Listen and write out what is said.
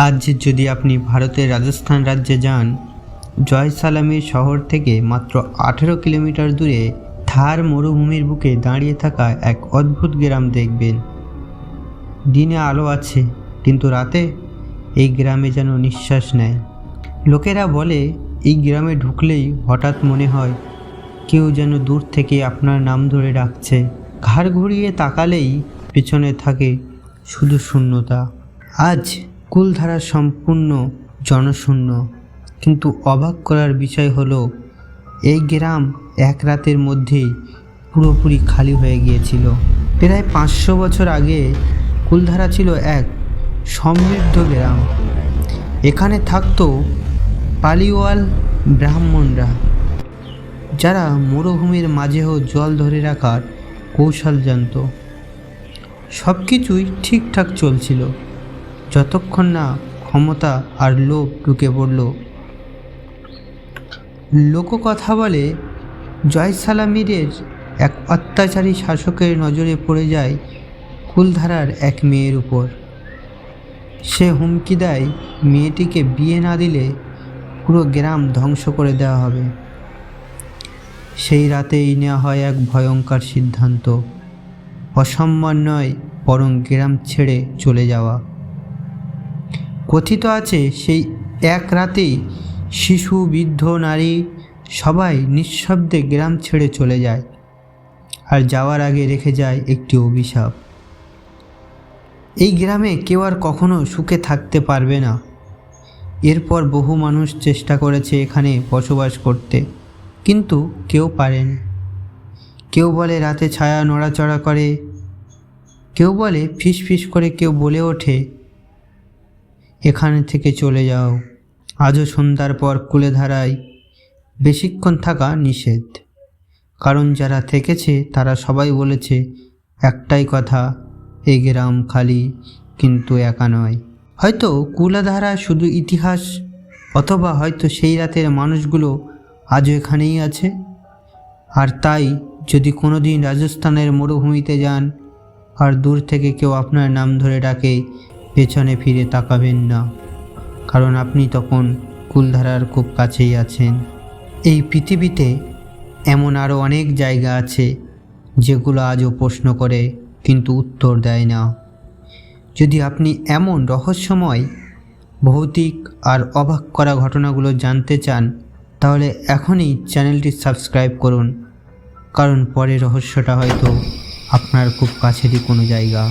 আজ যদি আপনি ভারতের রাজস্থান রাজ্যে যান, জয়সালমীর শহর থেকে মাত্র 18 কিলোমিটার দূরে থার মরুভূমির বুকে দাঁড়িয়ে থাকা এক অদ্ভুত গ্রাম দেখবেন। দিনে আলো আছে, কিন্তু রাতে এই গ্রামে যেন নিঃশ্বাস নেয়। লোকেরা বলে এই গ্রামে ঢুকলেই হঠাৎ মনে হয় কেউ যেন দূর থেকে আপনার নাম ধরে ডাকছে। ঘাড় ঘুরিয়ে তাকালেই পেছনে থাকে শুধু শূন্যতা। আজ কুলধারা সম্পূর্ণ জনশূন্য, কিন্তু অবাক করার বিষয় হলো এই গ্রাম এক রাতের মধ্যেই পুরোপুরি খালি হয়ে গিয়েছিল। প্রায় 500 বছর আগে কুলধারা ছিল এক সমৃদ্ধ গ্রাম। এখানে থাকতো পালিওয়াল ব্রাহ্মণরা, যারা মরুভূমির মাঝেও জল ধরে রাখার কৌশল জানত। সব কিছুই ঠিকঠাক চলছিল, যতক্ষণ না ক্ষমতা আর লোভ ঢুকে পড়ল। লোককথা বলে জয়সালমীরের এক অত্যাচারী শাসকের নজরে পড়ে যায় কুলধারার এক মেয়ের উপর। সে হুমকি দেয় মেয়েটিকে বিয়ে না দিলে পুরো গ্রাম ধ্বংস করে দেওয়া হবে। সেই রাতেই নেওয়া হয় এক ভয়ঙ্কর সিদ্ধান্ত, অসম্মান নয় বরং গ্রাম ছেড়ে চলে যাওয়া। কথিত আছে সেই এক রাতেই শিশু, বৃদ্ধ, নারী সবাই নিঃশব্দে গ্রাম ছেড়ে চলে যায়, আর যাওয়ার আগে রেখে যায় একটি অভিশাপ। এই গ্রামে কেউ আর কখনো সুখে থাকতে পারবে না। এরপর বহু মানুষ চেষ্টা করেছে এখানে বসবাস করতে, কিন্তু কেউ পারেনি। কেউ বলে রাতে ছায়া নড়াচড়া করে, কেউ বলে ফিস ফিস করে কেউ বলে ওঠে এখানে থেকে চলে যাও। আজও সন্ধ্যার পর কুলধারায় বেশিক্ষণ থাকা নিষেধ, কারণ যারা থেকেছে তারা সবাই বলেছে একটাই কথা, এই গ্রাম খালি কিন্তু একা নয়। হয়তো কুলধারা শুধু ইতিহাস, অথবা হয়তো সেই রাতের মানুষগুলো আজও এখানেই আছে। আর তাই যদি কোনো দিন রাজস্থানের মরুভূমিতে যান আর দূর থেকে কেউ আপনার নাম ধরে ডাকে, পেছনে ফিরে তাকাবেন না, কারণ আপনি তখন কুলধারার খুব কাছেই আছেন। এই পৃথিবীতে এমন আরও অনেক জায়গা আছে যেগুলো আজও প্রশ্ন করে কিন্তু উত্তর দেয় না। যদি আপনি এমন রহস্যময়, ভৌতিক আর অবাক করা ঘটনাগুলো জানতে চান, তাহলে এখনই চ্যানেলটি সাবস্ক্রাইব করুন, কারণ পরের রহস্যটা হয়তো আপনার খুব কাছেরই কোনো জায়গা।